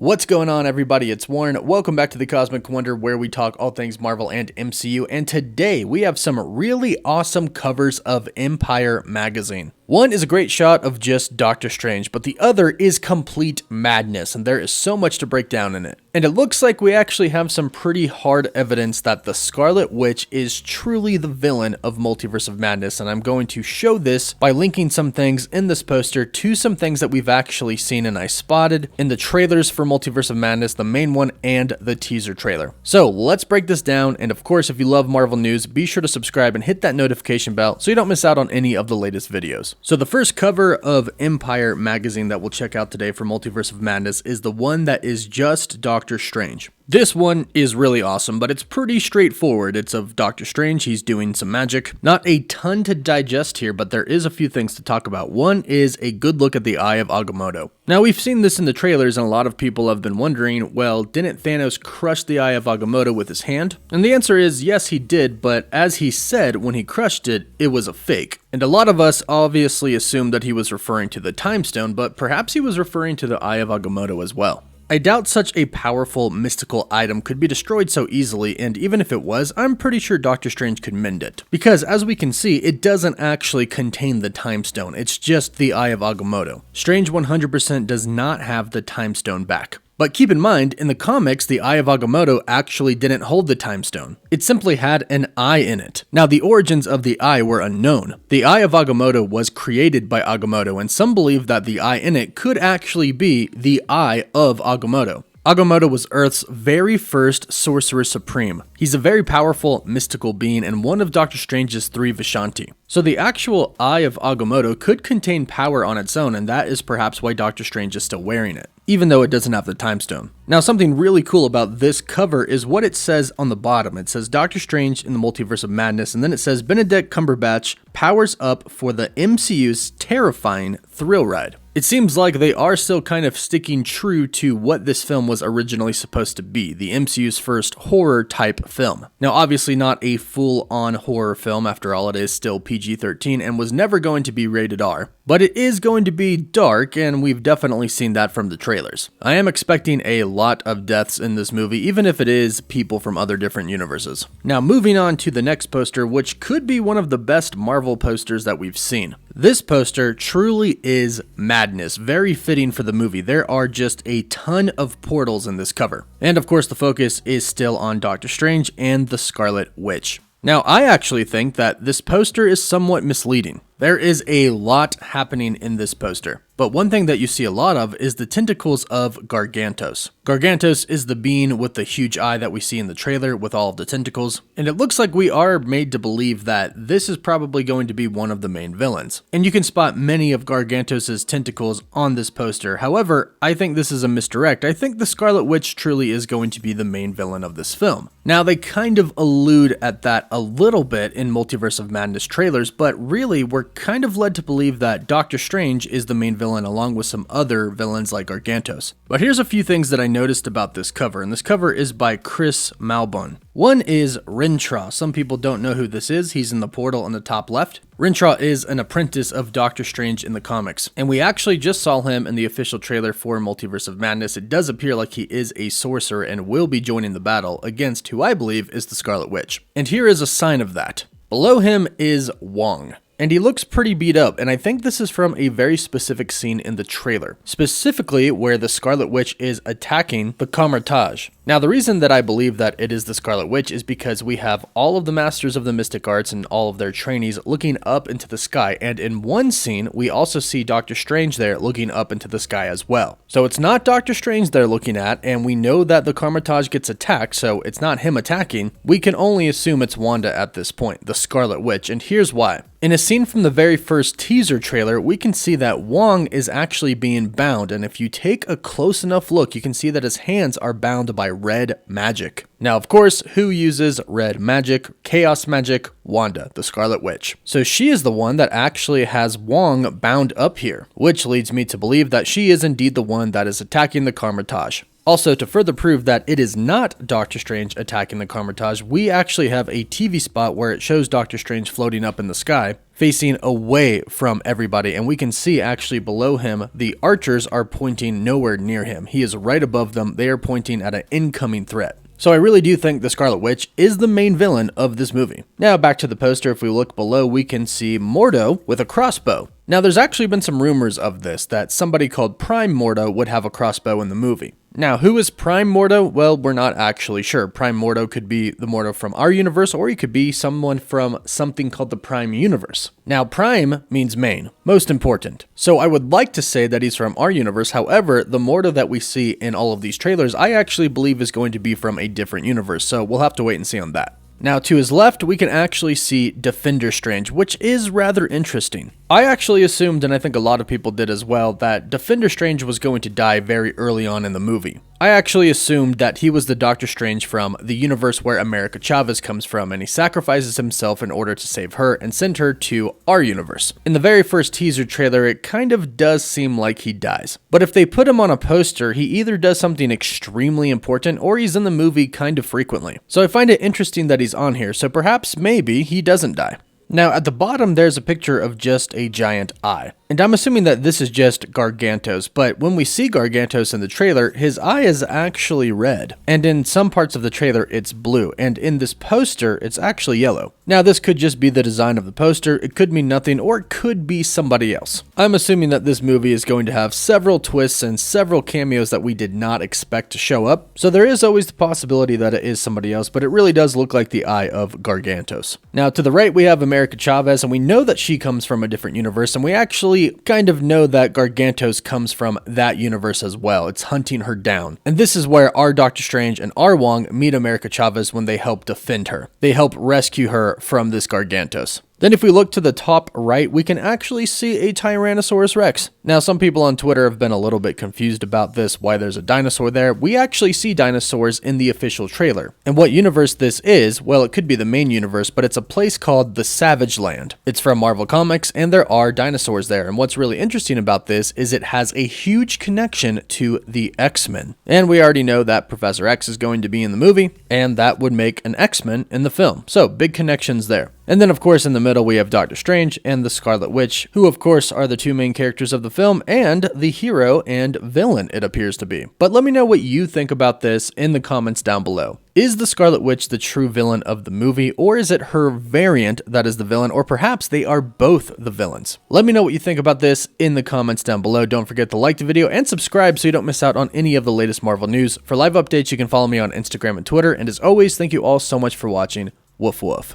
What's going on, everybody? It's Warren. Welcome back to the Cosmic Wonder, where we talk all things Marvel and MCU. And today we have some really awesome covers of Empire magazine. One is a great shot of just Doctor Strange, but the other is complete madness, and there is so much to break down in it. And it looks like we actually have some pretty hard evidence that the Scarlet Witch is truly the villain of Multiverse of Madness, and I'm going to show this by linking some things in this poster to some things that we've actually seen and I spotted in the trailers for Multiverse of Madness, the main one, and the teaser trailer. So let's break this down, and of course, if you love Marvel news, be sure to subscribe and hit that notification bell so you don't miss out on any of the latest videos. So the first cover of Empire magazine that we'll check out today for Multiverse of Madness is the one that is just Doctor Strange. This one is really awesome, but it's pretty straightforward. It's of Doctor Strange, he's doing some magic. Not a ton to digest here, but there is a few things to talk about. One is a good look at the Eye of Agamotto. Now, we've seen this in the trailers, and a lot of people have been wondering, well, didn't Thanos crush the Eye of Agamotto with his hand? And the answer is yes, he did, but as he said when he crushed it, it was a fake. And a lot of us obviously assumed that he was referring to the Time Stone, but perhaps he was referring to the Eye of Agamotto as well. I doubt such a powerful mystical item could be destroyed so easily, and even if it was, I'm pretty sure Doctor Strange could mend it. Because as we can see, it doesn't actually contain the Time Stone, it's just the Eye of Agamotto. Strange 100% does not have the Time Stone back. But keep in mind, in the comics, the Eye of Agamotto actually didn't hold the Time Stone. It simply had an eye in it. Now, the origins of the eye were unknown. The Eye of Agamotto was created by Agamotto, and some believe that the eye in it could actually be the Eye of Agamotto. Agamotto was Earth's very first Sorcerer Supreme. He's a very powerful, mystical being and one of Doctor Strange's 3 Vishanti. So the actual Eye of Agamotto could contain power on its own, and that is perhaps why Doctor Strange is still wearing it, even though it doesn't have the Time Stone. Now, something really cool about this cover is what it says on the bottom. It says Doctor Strange in the Multiverse of Madness, and then it says Benedict Cumberbatch powers up for the MCU's terrifying thrill ride. It seems like they are still kind of sticking true to what this film was originally supposed to be, the MCU's first horror-type film. Now, obviously not a full-on horror film, after all, it is still PG-13 and was never going to be rated R, but it is going to be dark, and we've definitely seen that from the trailers. I am expecting a lot of deaths in this movie, even if it is people from other different universes. Now, moving on to the next poster, which could be one of the best Marvel posters that we've seen. This poster truly is madness, very fitting for the movie. There are just a ton of portals in this cover. And of course, the focus is still on Doctor Strange and the Scarlet Witch. Now, I actually think that this poster is somewhat misleading. There is a lot happening in this poster, but one thing that you see a lot of is the tentacles of Gargantos. Gargantos is the being with the huge eye that we see in the trailer with all of the tentacles, and it looks like we are made to believe that this is probably going to be one of the main villains. And you can spot many of Gargantos' tentacles on this poster. However, I think this is a misdirect. I think the Scarlet Witch truly is going to be the main villain of this film. Now, they kind of allude at that a little bit in Multiverse of Madness trailers, but really we're kind of led to believe that Doctor Strange is the main villain along with some other villains like Gargantos. But here's a few things that I noticed about this cover, and this cover is by Chris Malbon. One is Rintrah. Some people don't know who this is. He's in the portal on the top left. Rintrah is an apprentice of Doctor Strange in the comics, and we actually just saw him in the official trailer for Multiverse of Madness. It does appear like he is a sorcerer and will be joining the battle against who I believe is the Scarlet Witch. And here is a sign of that. Below him is Wong. And he looks pretty beat up, and I think this is from a very specific scene in the trailer, specifically where the Scarlet Witch is attacking the Kamar-Taj. Now, the reason that I believe that it is the Scarlet Witch is because we have all of the Masters of the Mystic Arts and all of their trainees looking up into the sky, and in one scene, we also see Doctor Strange there looking up into the sky as well. So it's not Doctor Strange they're looking at, and we know that the Kamar-Taj gets attacked, so it's not him attacking. We can only assume it's Wanda at this point, the Scarlet Witch, and here's why. In a scene from the very first teaser trailer, we can see that Wong is actually being bound, and if you take a close enough look, you can see that his hands are bound by red magic. Now, of course, who uses red magic? Chaos magic? Wanda, the Scarlet Witch. So she is the one that actually has Wong bound up here, which leads me to believe that she is indeed the one that is attacking the Kamar-Taj. Also, to further prove that it is not Doctor Strange attacking the Kamar-Taj, we actually have a TV spot where it shows Doctor Strange floating up in the sky, facing away from everybody, and we can see actually below him, the archers are pointing nowhere near him. He is right above them. They are pointing at an incoming threat. So I really do think the Scarlet Witch is the main villain of this movie. Now back to the poster, if we look below, we can see Mordo with a crossbow. Now there's actually been some rumors of this, that somebody called Prime Mordo would have a crossbow in the movie. Now, who is Prime Mordo? Well, we're not actually sure. Prime Mordo could be the Mordo from our universe, or he could be someone from something called the Prime Universe. Now, Prime means main, most important. So I would like to say that he's from our universe. However, the Mordo that we see in all of these trailers, I actually believe is going to be from a different universe. So we'll have to wait and see on that. Now, to his left, we can actually see Defender Strange, which is rather interesting. I actually assumed, and I think a lot of people did as well, that Defender Strange was going to die very early on in the movie. I actually assumed that he was the Doctor Strange from the universe where America Chavez comes from, and he sacrifices himself in order to save her and send her to our universe. In the very first teaser trailer, it kind of does seem like he dies. But if they put him on a poster, he either does something extremely important, or he's in the movie kind of frequently. So I find it interesting that he's on here, so perhaps maybe he doesn't die. Now, at the bottom, there's a picture of just a giant eye. And I'm assuming that this is just Gargantos, but when we see Gargantos in the trailer, his eye is actually red. And in some parts of the trailer, it's blue. And in this poster, it's actually yellow. Now, this could just be the design of the poster, it could mean nothing, or it could be somebody else. I'm assuming that this movie is going to have several twists and several cameos that we did not expect to show up. So there is always the possibility that it is somebody else, but it really does look like the eye of Gargantos. Now, to the right, we have America Chavez, and we know that she comes from a different universe, and we actually kind of know that Gargantos comes from that universe as well. It's hunting her down. And this is where our Doctor Strange and our Wong meet America Chavez when they help defend her. They help rescue her from this Gargantos. Then if we look to the top right, we can actually see a Tyrannosaurus Rex. Now, some people on Twitter have been a little bit confused about this, why there's a dinosaur there. We actually see dinosaurs in the official trailer. And what universe this is, well, it could be the main universe, but it's a place called the Savage Land. It's from Marvel Comics, and there are dinosaurs there. And what's really interesting about this is it has a huge connection to the X-Men. And we already know that Professor X is going to be in the movie, and that would make an X-Men in the film. So, big connections there. And then, of course, in the middle, we have Doctor Strange and the Scarlet Witch, who, of course, are the two main characters of the film and the hero and villain, it appears to be. But let me know what you think about this in the comments down below. Is the Scarlet Witch the true villain of the movie, or is it her variant that is the villain, or perhaps they are both the villains? Let me know what you think about this in the comments down below. Don't forget to like the video and subscribe so you don't miss out on any of the latest Marvel news. For live updates, you can follow me on Instagram and Twitter. And as always, thank you all so much for watching. Woof woof.